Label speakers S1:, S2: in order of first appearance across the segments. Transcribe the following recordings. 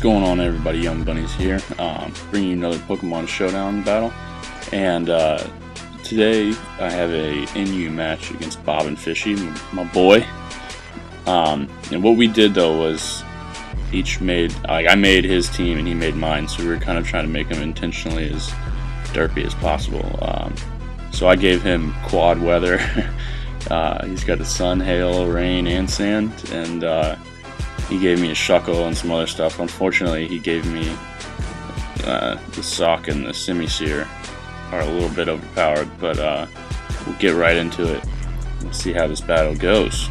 S1: going on, everybody? Young Bunnies here, bringing you another Pokemon Showdown battle. And today I have a NU match against Bob and Fishy, my boy. And what we did though was each made, I made his team and he made mine, so we were kind of trying to make him intentionally as derpy as possible. So I gave him quad weather. He's got the sun, hail, rain, and sand, and he gave me a Shuckle and some other stuff. Unfortunately, he gave me the Sock and the Simisear are a little bit overpowered, but we'll get right into it and see how this battle goes.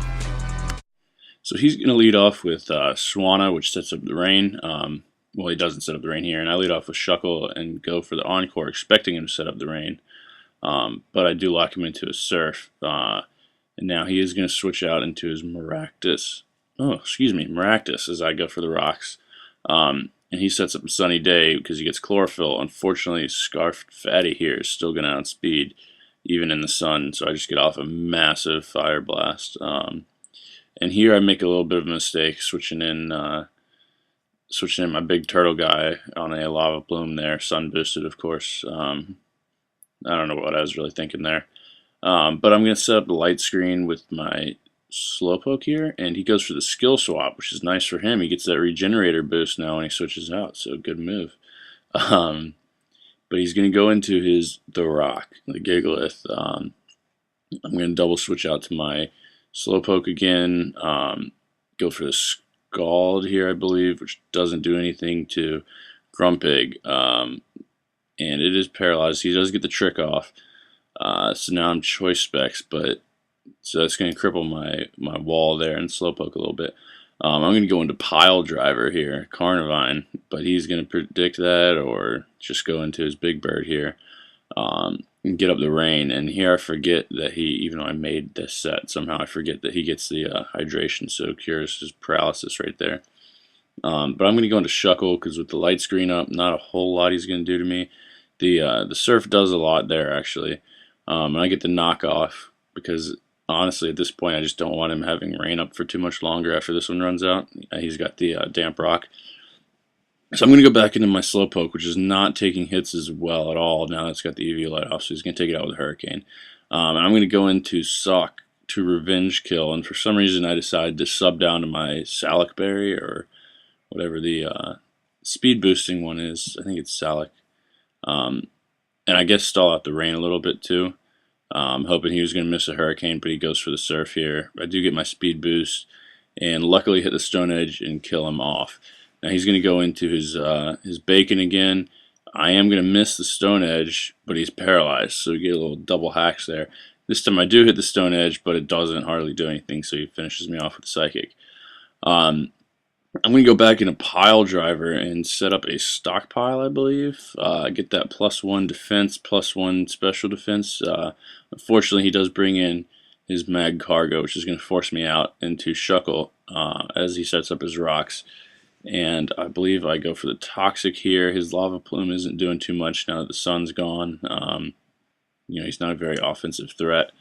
S1: So he's going to lead off with Swanna, which sets up the rain. Well, he doesn't set up the rain here, and I lead off with Shuckle and go for the Encore, expecting him to set up the rain. But I do lock him into a Surf. And now he is going to switch out into his Maractus. Maractus as I go for the rocks. And he sets up a Sunny Day because he gets Chlorophyll. Unfortunately, Scarfed Fatty here is still going to outspeed even in the sun, so I just get off a massive Fire Blast. And here I make a little bit of a mistake switching in my big turtle guy on a Lava Plume there, sun boosted of course. I don't know what I was really thinking there. But I'm going to set up a light screen with my Slowpoke here, and he goes for the skill swap, which is nice for him. He gets that regenerator boost now when he switches out, so good move. But he's going to go into the Rock, the Gigalith. I'm going to double switch out to my Slowpoke again, go for the Scald here, I believe, which doesn't do anything to Grumpig, and it is paralyzed. He does get the trick off. So now I'm Choice Specs, so that's going to cripple my wall there and Slowpoke a little bit. I'm going to go into Pile Driver here, Carnivine, but he's going to predict that or just go into his Big Bird here and get up the rain. And here I forget that even though I made this set, somehow I forget that he gets the hydration, so it cures his paralysis right there. But I'm going to go into Shuckle because with the light screen up, not a whole lot he's going to do to me. The Surf does a lot there actually. And I get the knockoff because honestly at this point I just don't want him having rain up for too much longer after this one runs out. He's got the damp rock. So I'm going to go back into my Slowpoke, which is not taking hits as well at all now that it's got the EV light off, so he's going to take it out with a Hurricane. And I'm going to go into Sock to Revenge Kill, and for some reason I decided to sub down to my Salic Berry or whatever the speed boosting one is. I think it's Salic. And I guess stall out the rain a little bit too. Hoping he was going to miss a Hurricane, but he goes for the Surf here. I do get my speed boost, and luckily hit the Stone Edge and kill him off. Now he's going to go into his Bacon again. I am going to miss the Stone Edge, but he's paralyzed, so we get a little double hacks there. This time I do hit the Stone Edge, but it doesn't hardly do anything, so he finishes me off with the Psychic. I'm going to go back in a Pile Driver and set up a Stockpile, I believe. Get that +1 defense, +1 special defense. Unfortunately, he does bring in his Mag Cargo, which is going to force me out into Shuckle as he sets up his rocks. And I believe I go for the Toxic here. His Lava Plume isn't doing too much now that the sun's gone. He's not a very offensive threat.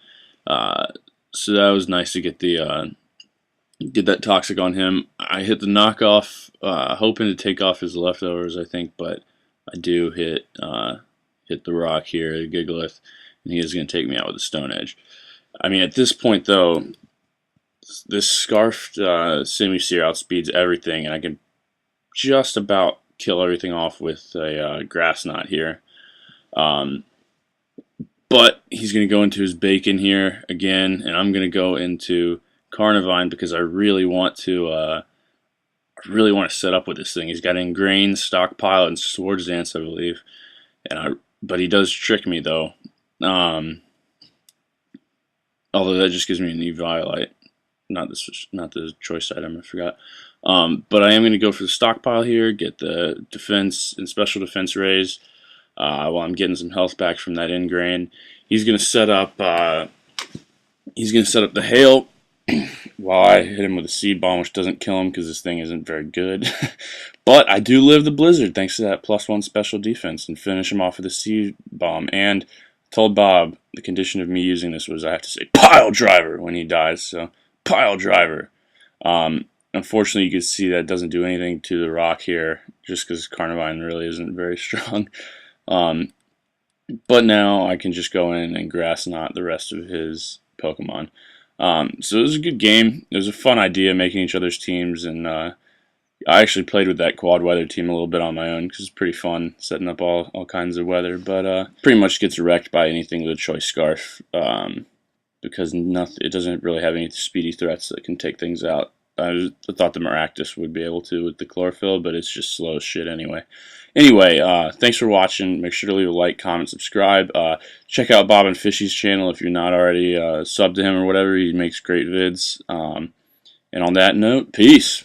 S1: So that was nice to get that Toxic on him. I hit the knockoff, hoping to take off his leftovers, I think, but I do hit the rock here, the Gigalith, and he is going to take me out with a Stone Edge. I mean, at this point, though, this Scarfed Simisear outspeeds everything, and I can just about kill everything off with a Grass Knot here. But he's going to go into his Bacon here again, and I'm going to go into Carnivine because I really want to set up with this thing. He's got Ingrained, Stockpile, and Swords Dance, I believe, but he does trick me though. Although that just gives me an Eviolite, not the choice item. I forgot. But I am going to go for the Stockpile here, get the defense and special defense raise while I'm getting some health back from that Ingrain. He's going to set up. He's going to set up the Hail. While I hit him with a Seed Bomb, which doesn't kill him because this thing isn't very good. But I do live the Blizzard thanks to that +1 special defense and finish him off with a Seed Bomb. And told Bob the condition of me using this was I have to say Pile Driver when he dies. So Pile Driver. Unfortunately, you can see that it doesn't do anything to the rock here, just because Carnivine really isn't very strong. Um, but now I can just go in and grass knot the rest of his Pokemon. So it was a good game. It was a fun idea making each other's teams, and I actually played with that quad weather team a little bit on my own because it's pretty fun setting up all kinds of weather. But pretty much gets wrecked by anything with a Choice Scarf because it doesn't really have any speedy threats that can take things out. I thought the Maractus would be able to with the Chlorophyll, but it's just slow as shit anyway. Anyway, thanks for watching. Make sure to leave a like, comment, subscribe. Check out Bob and Fishy's channel if you're not already subbed to him or whatever. He makes great vids. And on that note, peace.